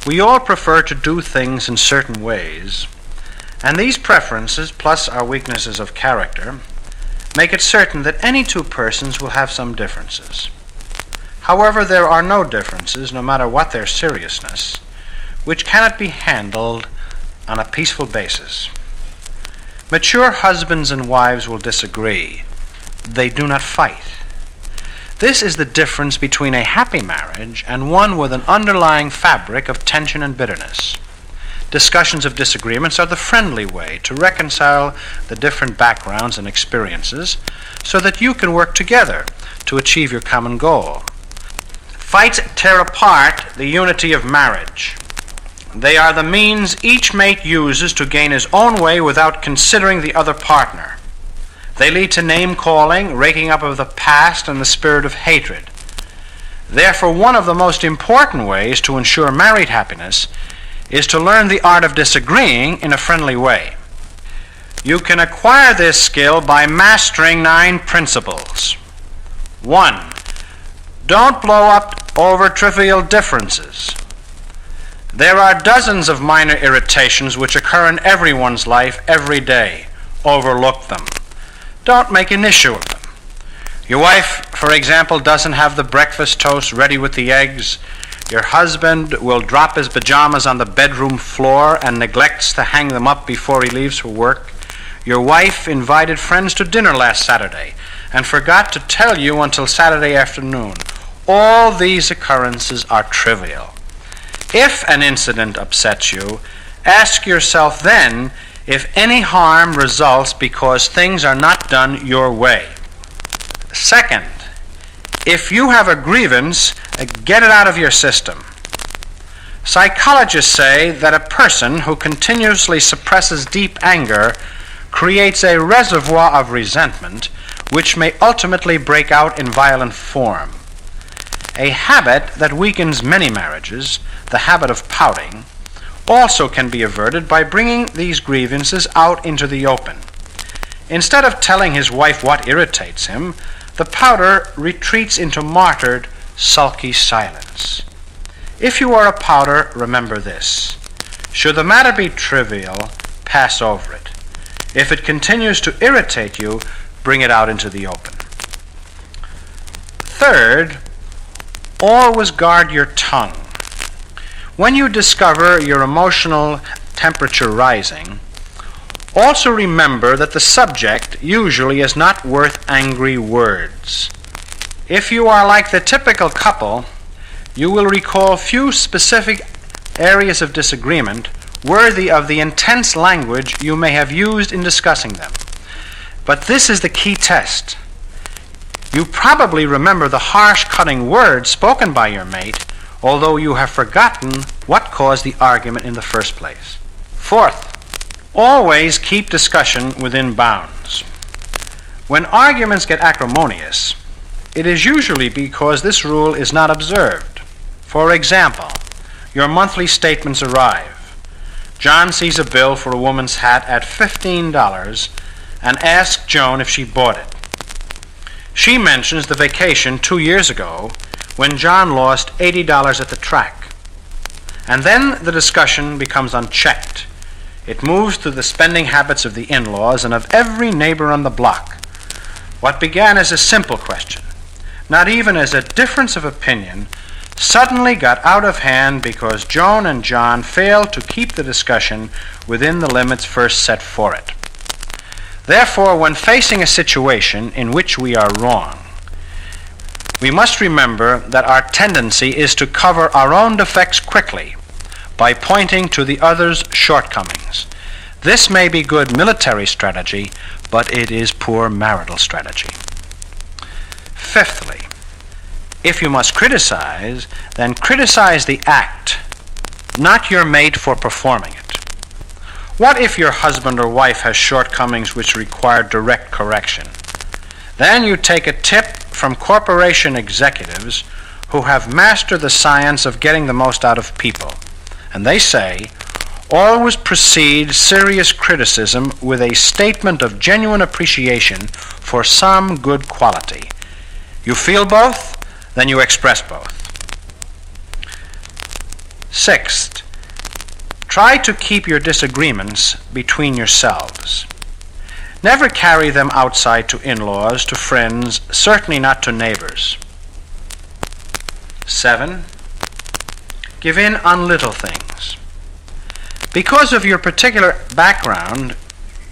We all prefer to do things in certain ways, and these preferences, plus our weaknesses of character, make it certain that any two persons will have some differences. However, there are no differences, no matter what their seriousness, which cannot be handled on a peaceful basis. Mature husbands and wives will disagree. They do not fight. This is the difference between a happy marriage and one with an underlying fabric of tension and bitterness. Discussions of disagreements are the friendly way to reconcile the different backgrounds and experiences so that you can work together to achieve your common goal. Fights tear apart the unity of marriage. They are the means each mate uses to gain his own way without considering the other partner. They lead to name-calling, raking up of the past, and the spirit of hatred. Therefore, one of the most important ways to ensure married happiness is to learn the art of disagreeing in a friendly way. You can acquire this skill by mastering 9 principles. 1. Don't blow up over trivial differences. There are dozens of minor irritations which occur in everyone's life every day. Overlook them. Don't make an issue of them. Your wife, for example, doesn't have the breakfast toast ready with the eggs. Your husband will drop his pajamas on the bedroom floor and neglects to hang them up before he leaves for work. Your wife invited friends to dinner last Saturday and forgot to tell you until Saturday afternoon. All these occurrences are trivial. If an incident upsets you, ask yourself then if any harm results because things are not done your way. Second, if you have a grievance, get it out of your system. Psychologists say that a person who continuously suppresses deep anger creates a reservoir of resentment which may ultimately break out in violent form. A habit that weakens many marriages, the habit of pouting, also can be averted by bringing these grievances out into the open. Instead of telling his wife what irritates him, the pouter retreats into martyred, sulky silence. If you are a pouter, remember this. Should the matter be trivial, pass over it. If it continues to irritate you, bring it out into the open. Third, always guard your tongue. When you discover your emotional temperature rising, also remember that the subject usually is not worth angry words. If you are like the typical couple, you will recall few specific areas of disagreement worthy of the intense language you may have used in discussing them. But this is the key test. You probably remember the harsh, cutting words spoken by your mate, although you have forgotten what caused the argument in the first place. Fourth, always keep discussion within bounds. When arguments get acrimonious, it is usually because this rule is not observed. For example, your monthly statements arrive. John sees a bill for a woman's hat at $15 and asks Joan if she bought it. She mentions the vacation 2 years ago when John lost $80 at the track. And then the discussion becomes unchecked. It moves to the spending habits of the in-laws and of every neighbor on the block. What began as a simple question, not even as a difference of opinion, suddenly got out of hand because Joan and John failed to keep the discussion within the limits first set for it. Therefore, when facing a situation in which we are wrong, we must remember that our tendency is to cover our own defects quickly by pointing to the other's shortcomings. This may be good military strategy, but it is poor marital strategy. Fifthly, if you must criticize, then criticize the act, not your mate for performing it. What if your husband or wife has shortcomings which require direct correction? Then you take a tip from corporation executives who have mastered the science of getting the most out of people. And they say, always precede serious criticism with a statement of genuine appreciation for some good quality. You feel both, then you express both. Sixth, try to keep your disagreements between yourselves. Never carry them outside to in-laws, to friends, certainly not to neighbors. 7, give in on little things. Because of your particular background,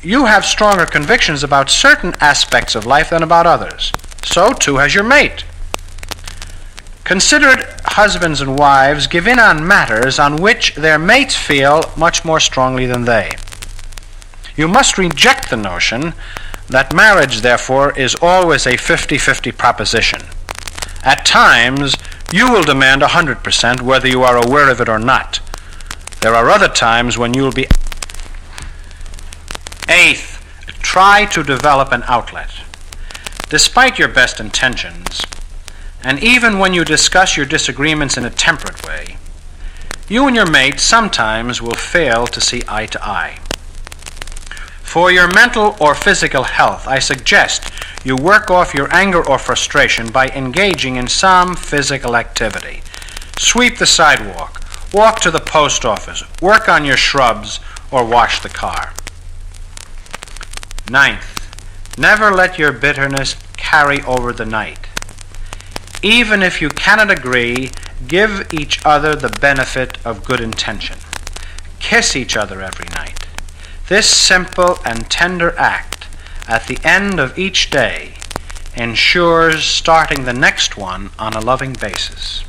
you have stronger convictions about certain aspects of life than about others. So too has your mate. Considerate husbands and wives give in on matters on which their mates feel much more strongly than they. You must reject the notion that marriage, therefore, is always a 50-50 proposition. At times, you will demand 100% whether you are aware of it or not. There are other times when you will be... Eighth, try to develop an outlet. Despite your best intentions, and even when you discuss your disagreements in a temperate way, you and your mate sometimes will fail to see eye to eye. For your mental or physical health, I suggest you work off your anger or frustration by engaging in some physical activity. Sweep the sidewalk, walk to the post office, work on your shrubs, or wash the car. Ninth, never let your bitterness carry over the night. Even if you cannot agree, give each other the benefit of good intention. Kiss each other every night. This simple and tender act at the end of each day ensures starting the next one on a loving basis.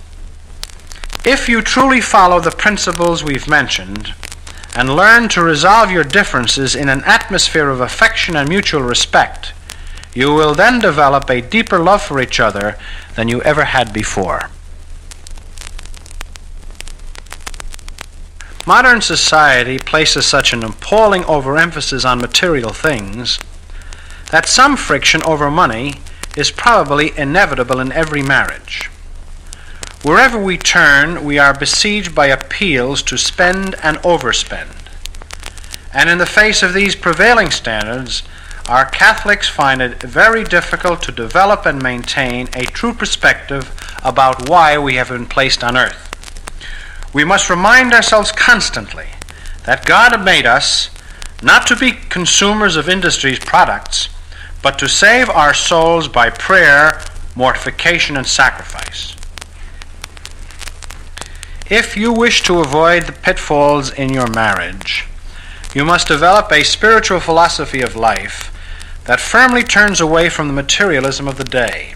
If you truly follow the principles we've mentioned and learn to resolve your differences in an atmosphere of affection and mutual respect, you will then develop a deeper love for each other than you ever had before. Modern society places such an appalling overemphasis on material things that some friction over money is probably inevitable in every marriage. Wherever we turn, we are besieged by appeals to spend and overspend. And in the face of these prevailing standards, our Catholics find it very difficult to develop and maintain a true perspective about why we have been placed on earth. We must remind ourselves constantly that God made us not to be consumers of industry's products, but to save our souls by prayer, mortification, and sacrifice. If you wish to avoid the pitfalls in your marriage, you must develop a spiritual philosophy of life that firmly turns away from the materialism of the day.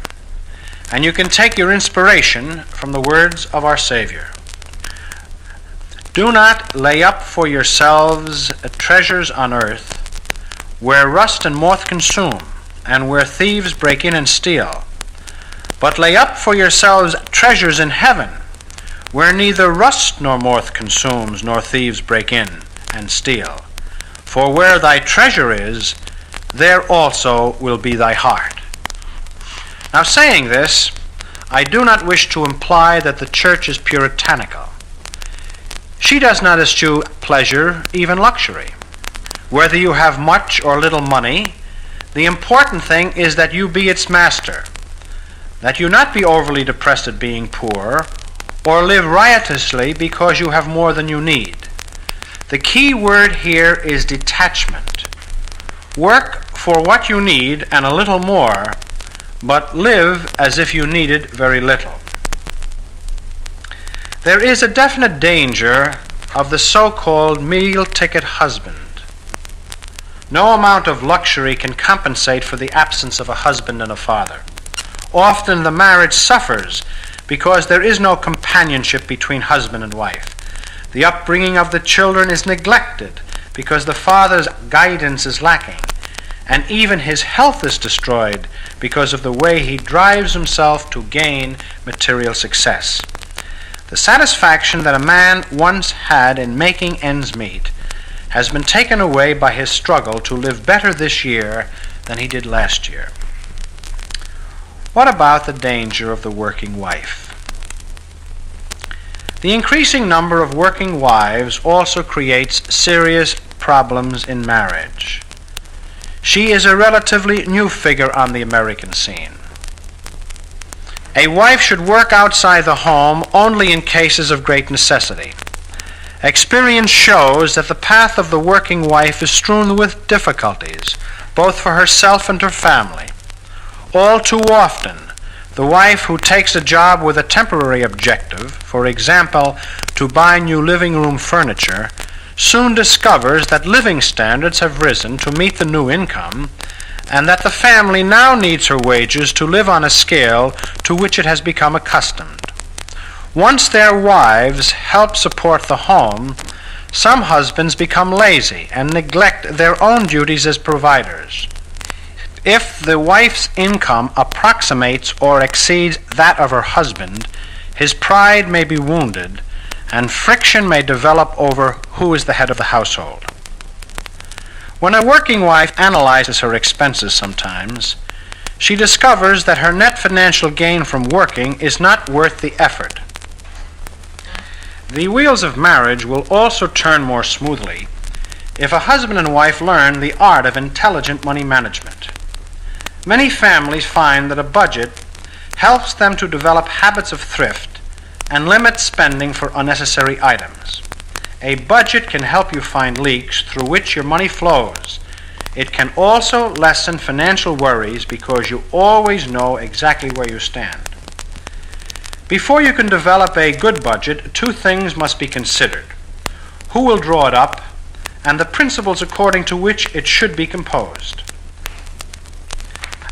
And you can take your inspiration from the words of our Savior. Do not lay up for yourselves treasures on earth, where rust and moth consume, and where thieves break in and steal. But lay up for yourselves treasures in heaven, where neither rust nor moth consumes, nor thieves break in and steal. For where thy treasure is, there also will be thy heart. Now, saying this, I do not wish to imply that the church is puritanical. She does not eschew pleasure, even luxury. Whether you have much or little money, the important thing is that you be its master, that you not be overly depressed at being poor, or live riotously because you have more than you need. The key word here is detachment. Work for what you need and a little more, but live as if you needed very little. There is a definite danger of the so-called meal ticket husband. No amount of luxury can compensate for the absence of a husband and a father. Often the marriage suffers because there is no companionship between husband and wife. The upbringing of the children is neglected because the father's guidance is lacking, and even his health is destroyed because of the way he drives himself to gain material success. The satisfaction that a man once had in making ends meet has been taken away by his struggle to live better this year than he did last year. What about the danger of the working wife? The increasing number of working wives also creates serious problems in marriage. She is a relatively new figure on the American scene. A wife should work outside the home only in cases of great necessity. Experience shows that the path of the working wife is strewn with difficulties, both for herself and her family. All too often, the wife who takes a job with a temporary objective, for example, to buy new living room furniture, soon discovers that living standards have risen to meet the new income, and that the family now needs her wages to live on a scale to which it has become accustomed. Once their wives help support the home, some husbands become lazy and neglect their own duties as providers. If the wife's income approximates or exceeds that of her husband, his pride may be wounded, and friction may develop over who is the head of the household. When a working wife analyzes her expenses sometimes, she discovers that her net financial gain from working is not worth the effort. The wheels of marriage will also turn more smoothly if a husband and wife learn the art of intelligent money management. Many families find that a budget helps them to develop habits of thrift and limit spending for unnecessary items. A budget can help you find leaks through which your money flows. It can also lessen financial worries because you always know exactly where you stand. Before you can develop a good budget, two things must be considered: who will draw it up, and the principles according to which it should be composed.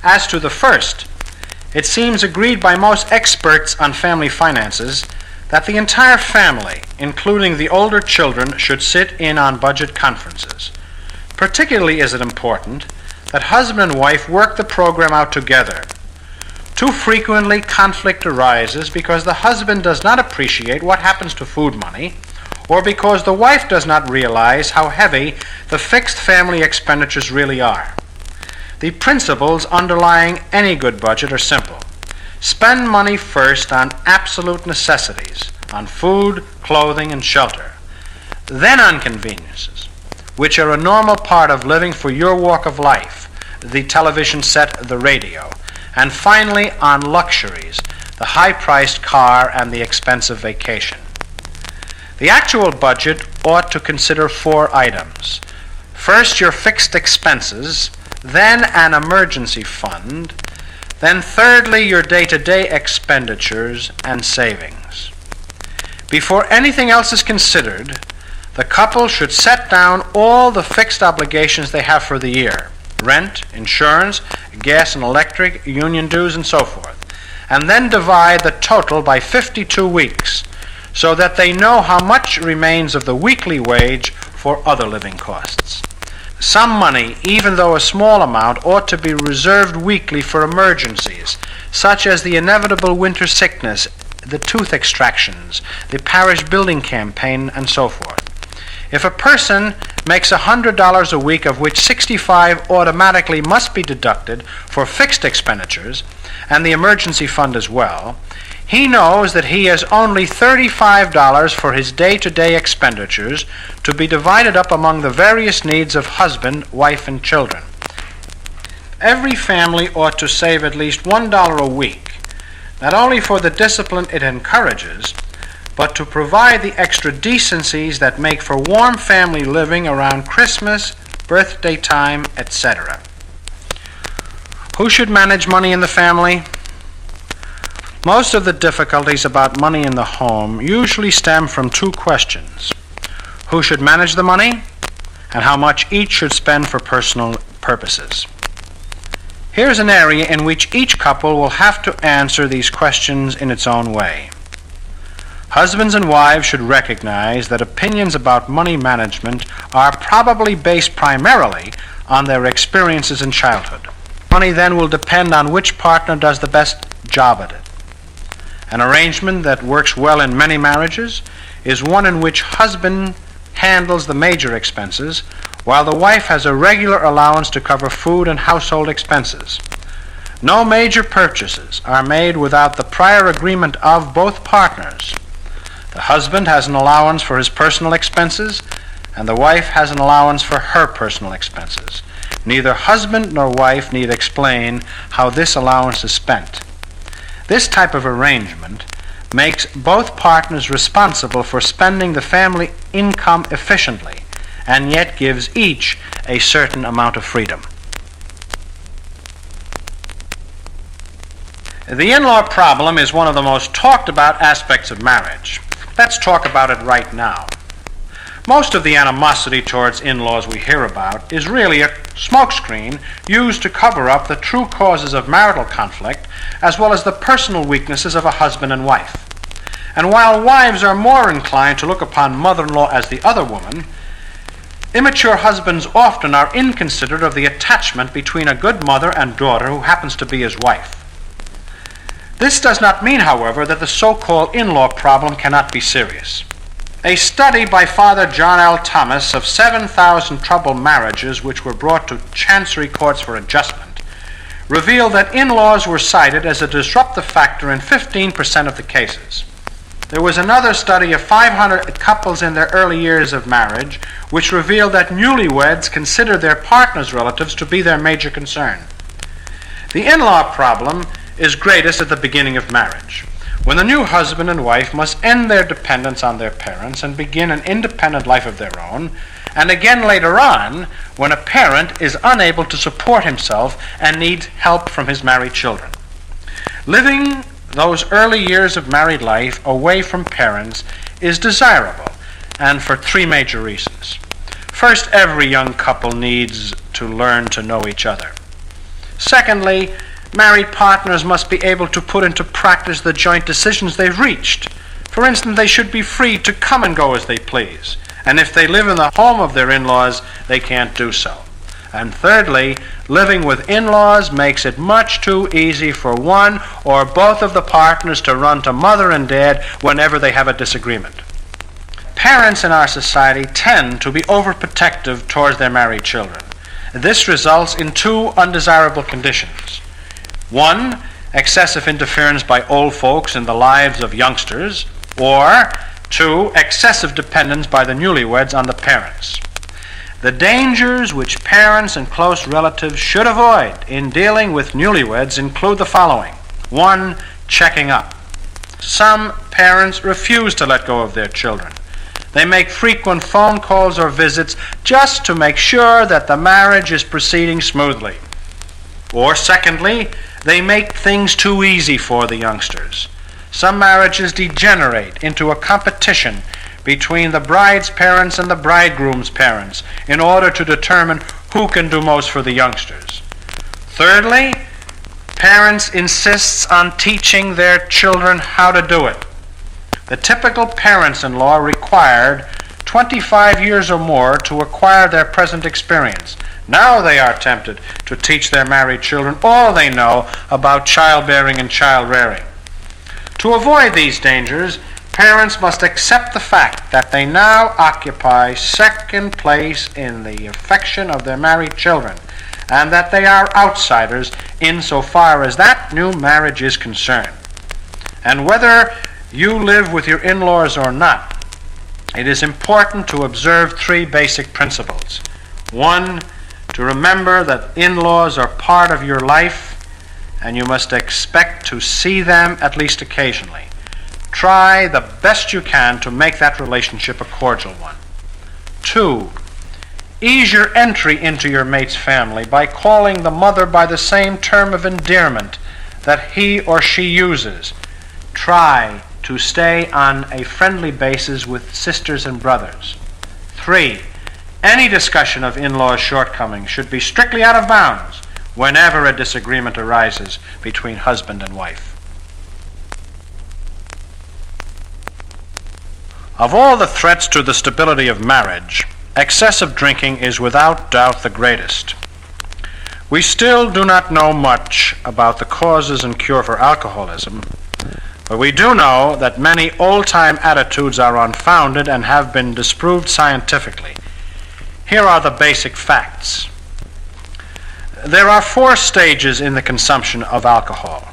As to the first, it seems agreed by most experts on family finances that the entire family, including the older children, should sit in on budget conferences. Particularly is it important that husband and wife work the program out together. Too frequently, conflict arises because the husband does not appreciate what happens to food money, or because the wife does not realize how heavy the fixed family expenditures really are. The principles underlying any good budget are simple. Spend money first on absolute necessities, on food, clothing, and shelter. Then on conveniences, which are a normal part of living for your walk of life, the television set, the radio. And finally, on luxuries, the high-priced car and the expensive vacation. The actual budget ought to consider 4 items. First, your fixed expenses, then an emergency fund, then thirdly, your day-to-day expenditures and savings. Before anything else is considered, the couple should set down all the fixed obligations they have for the year: rent, insurance, gas and electric, union dues, and so forth, and then divide the total by 52 weeks so that they know how much remains of the weekly wage for other living costs. Some money, even though a small amount, ought to be reserved weekly for emergencies, such as the inevitable winter sickness, the tooth extractions, the parish building campaign, and so forth. If a person makes $100 a week, of which $65 automatically must be deducted for fixed expenditures, and the emergency fund as well, he knows that he has only $35 for his day-to-day expenditures to be divided up among the various needs of husband, wife, and children. Every family ought to save at least $1 a week, not only for the discipline it encourages, but to provide the extra decencies that make for warm family living around Christmas, birthday time, etc. Who should manage money in the family? Most of the difficulties about money in the home usually stem from 2 questions: who should manage the money, and how much each should spend for personal purposes. Here's an area in which each couple will have to answer these questions in its own way. Husbands and wives should recognize that opinions about money management are probably based primarily on their experiences in childhood. Money then will depend on which partner does the best job at it. An arrangement that works well in many marriages is one in which husband handles the major expenses, while the wife has a regular allowance to cover food and household expenses. No major purchases are made without the prior agreement of both partners. The husband has an allowance for his personal expenses, and the wife has an allowance for her personal expenses. Neither husband nor wife need explain how this allowance is spent. This type of arrangement makes both partners responsible for spending the family income efficiently, and yet gives each a certain amount of freedom. The in-law problem is one of the most talked about aspects of marriage. Let's talk about it right now. Most of the animosity towards in-laws we hear about is really a smokescreen used to cover up the true causes of marital conflict, as well as the personal weaknesses of a husband and wife. And while wives are more inclined to look upon mother-in-law as the other woman, immature husbands often are inconsiderate of the attachment between a good mother and daughter who happens to be his wife. This does not mean, however, that the so-called in-law problem cannot be serious. A study by Father John L. Thomas of 7,000 troubled marriages which were brought to chancery courts for adjustment revealed that in-laws were cited as a disruptive factor in 15% of the cases. There was another study of 500 couples in their early years of marriage which revealed that newlyweds considered their partner's relatives to be their major concern. The in-law problem is greatest at the beginning of marriage, when the new husband and wife must end their dependence on their parents and begin an independent life of their own, and again later on, when a parent is unable to support himself and needs help from his married children. Living those early years of married life away from parents is desirable, and for three major reasons. First, every young couple needs to learn to know each other. Secondly, married partners must be able to put into practice the joint decisions they've reached. For instance, they should be free to come and go as they please, and if they live in the home of their in-laws, they can't do so. And thirdly, living with in-laws makes it much too easy for one or both of the partners to run to mother and dad whenever they have a disagreement. Parents in our society tend to be overprotective towards their married children. This results in two undesirable conditions. One, excessive interference by old folks in the lives of youngsters, or two, excessive dependence by the newlyweds on the parents. The dangers which parents and close relatives should avoid in dealing with newlyweds include the following. One, checking up. Some parents refuse to let go of their children. They make frequent phone calls or visits just to make sure that the marriage is proceeding smoothly. Or secondly, they make things too easy for the youngsters. Some marriages degenerate into a competition between the bride's parents and the bridegroom's parents in order to determine who can do most for the youngsters. Thirdly, parents insist on teaching their children how to do it. The typical parents-in-law required 25 years or more to acquire their present experience. Now they are tempted to teach their married children all they know about childbearing and child-rearing. To avoid these dangers, parents must accept the fact that they now occupy second place in the affection of their married children, and that they are outsiders insofar as that new marriage is concerned. And whether you live with your in-laws or not, it is important to observe three basic principles. One, to remember that in-laws are part of your life, and you must expect to see them at least occasionally. Try the best you can to make that relationship a cordial one. Two, ease your entry into your mate's family by calling the mother by the same term of endearment that he or she uses. Try to stay on a friendly basis with sisters and brothers. Three, any discussion of in-laws' shortcomings should be strictly out of bounds whenever a disagreement arises between husband and wife. Of all the threats to the stability of marriage, excessive drinking is without doubt the greatest. We still do not know much about the causes and cure for alcoholism, but we do know that many old-time attitudes are unfounded and have been disproved scientifically. Here are the basic facts. There are 4 stages in the consumption of alcohol.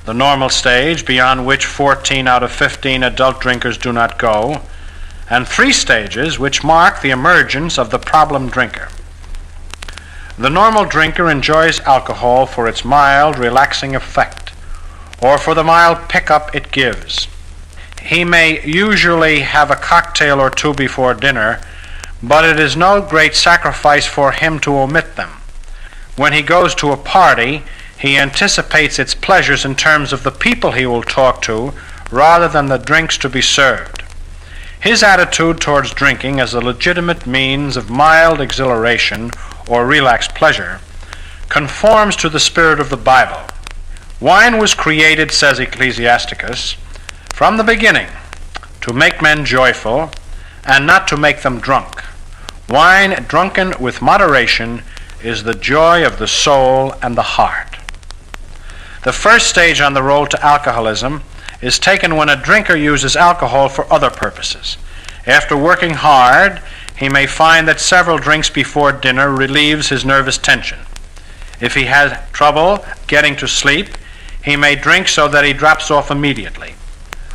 The normal stage, beyond which 14 out of 15 adult drinkers do not go, and 3 stages which mark the emergence of the problem drinker. The normal drinker enjoys alcohol for its mild, relaxing effect, or for the mild pickup it gives. He may usually have a cocktail or two before dinner, but it is no great sacrifice for him to omit them. When he goes to a party, he anticipates its pleasures in terms of the people he will talk to rather than the drinks to be served. His attitude towards drinking as a legitimate means of mild exhilaration or relaxed pleasure conforms to the spirit of the Bible. Wine was created, says Ecclesiasticus, from the beginning to make men joyful and not to make them drunk. Wine drunken with moderation is the joy of the soul and the heart. The first stage on the road to alcoholism is taken when a drinker uses alcohol for other purposes. After working hard, he may find that several drinks before dinner relieves his nervous tension. If he has trouble getting to sleep, he may drink so that he drops off immediately.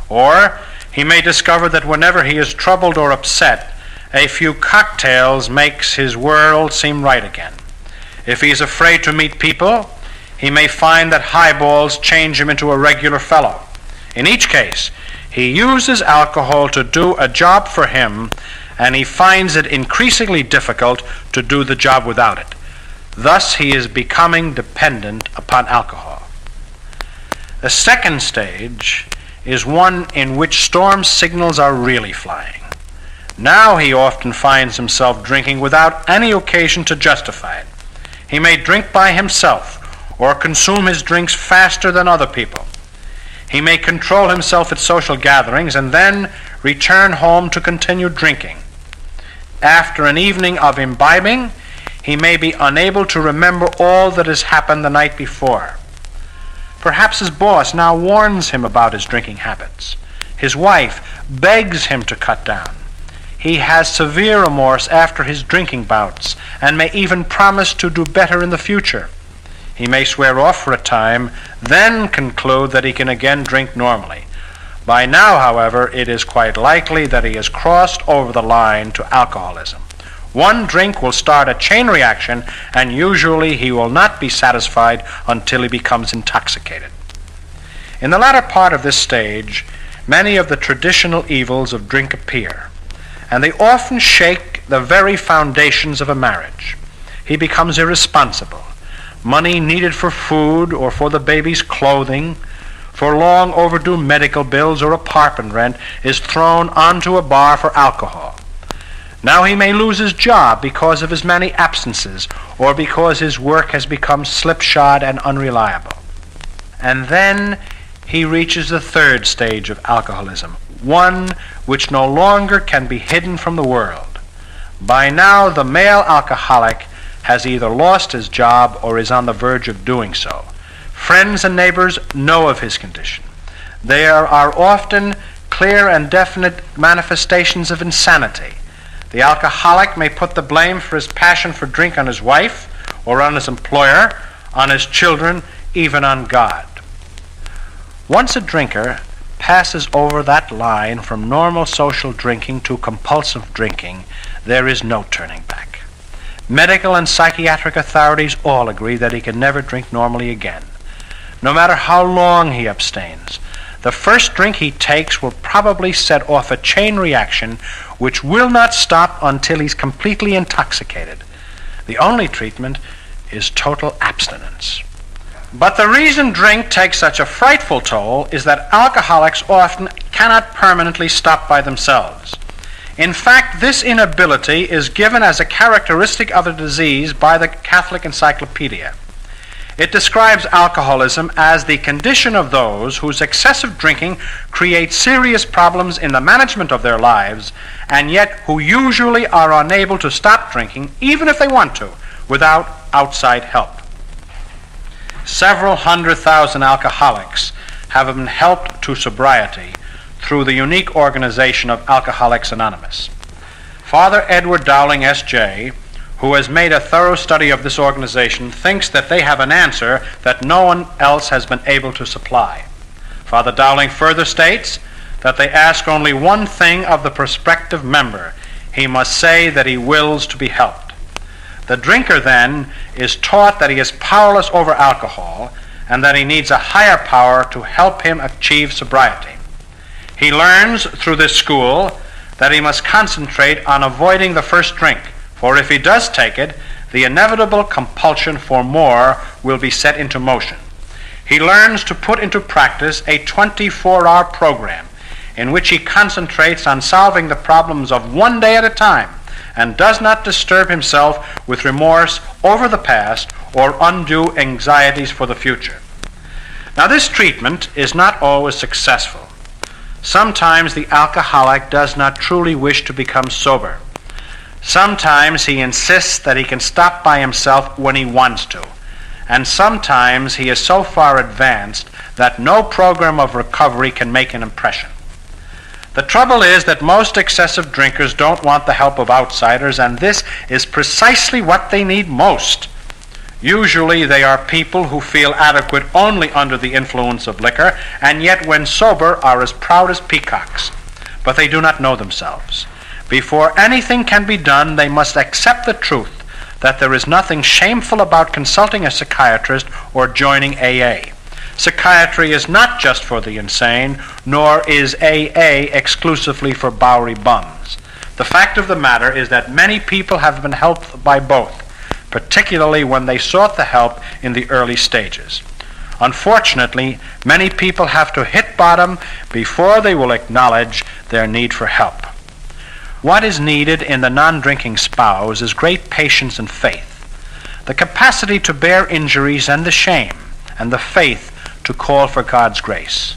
Or he may discover that whenever he is troubled or upset, a few cocktails makes his world seem right again. If he is afraid to meet people, he may find that highballs change him into a regular fellow. In each case, he uses alcohol to do a job for him, and he finds it increasingly difficult to do the job without it. Thus, he is becoming dependent upon alcohol. The second stage is one in which storm signals are really flying. Now he often finds himself drinking without any occasion to justify it. He may drink by himself or consume his drinks faster than other people. He may control himself at social gatherings and then return home to continue drinking. After an evening of imbibing, he may be unable to remember all that has happened the night before. Perhaps his boss now warns him about his drinking habits. His wife begs him to cut down. He has severe remorse after his drinking bouts and may even promise to do better in the future. He may swear off for a time, then conclude that he can again drink normally. By now, however, it is quite likely that he has crossed over the line to alcoholism. One drink will start a chain reaction, and usually he will not be satisfied until he becomes intoxicated. In the latter part of this stage, many of the traditional evils of drink appear, and they often shake the very foundations of a marriage. He becomes irresponsible. Money needed for food or for the baby's clothing, for long overdue medical bills or apartment rent is thrown onto a bar for alcohol. Now he may lose his job because of his many absences or because his work has become slipshod and unreliable. And then he reaches the third stage of alcoholism, one which no longer can be hidden from the world. By now the male alcoholic has either lost his job or is on the verge of doing so. Friends and neighbors know of his condition. There are often clear and definite manifestations of insanity. The alcoholic may put the blame for his passion for drink on his wife or on his employer, on his children, even on God. Once a drinker passes over that line from normal social drinking to compulsive drinking, there is no turning back. Medical and psychiatric authorities all agree that he can never drink normally again, no matter how long he abstains. The first drink he takes will probably set off a chain reaction which will not stop until he's completely intoxicated. The only treatment is total abstinence. But the reason drink takes such a frightful toll is that alcoholics often cannot permanently stop by themselves. In fact, this inability is given as a characteristic of the disease by the Catholic Encyclopedia. It describes alcoholism as the condition of those whose excessive drinking creates serious problems in the management of their lives, and yet who usually are unable to stop drinking, even if they want to, without outside help. Several 100,000 alcoholics have been helped to sobriety through the unique organization of Alcoholics Anonymous. Father Edward Dowling, S.J., who has made a thorough study of this organization, thinks that they have an answer that no one else has been able to supply. Father Dowling further states that they ask only one thing of the prospective member. He must say that he wills to be helped. The drinker, then, is taught that he is powerless over alcohol and that he needs a higher power to help him achieve sobriety. He learns through this school that he must concentrate on avoiding the first drink, for if he does take it, the inevitable compulsion for more will be set into motion. He learns to put into practice a 24-hour program in which he concentrates on solving the problems of one day at a time and does not disturb himself with remorse over the past or undue anxieties for the future. Now, this treatment is not always successful. Sometimes the alcoholic does not truly wish to become sober. Sometimes he insists that he can stop by himself when he wants to. And sometimes he is so far advanced that no program of recovery can make an impression. The trouble is that most excessive drinkers don't want the help of outsiders, and this is precisely what they need most. Usually they are people who feel adequate only under the influence of liquor, and yet when sober are as proud as peacocks. But they do not know themselves. Before anything can be done, they must accept the truth that there is nothing shameful about consulting a psychiatrist or joining AA. Psychiatry is not just for the insane, nor is AA exclusively for Bowery bums. The fact of the matter is that many people have been helped by both, particularly when they sought the help in the early stages. Unfortunately, many people have to hit bottom before they will acknowledge their need for help. What is needed in the non-drinking spouse is great patience and faith, the capacity to bear injuries and the shame, and the faith to call for God's grace.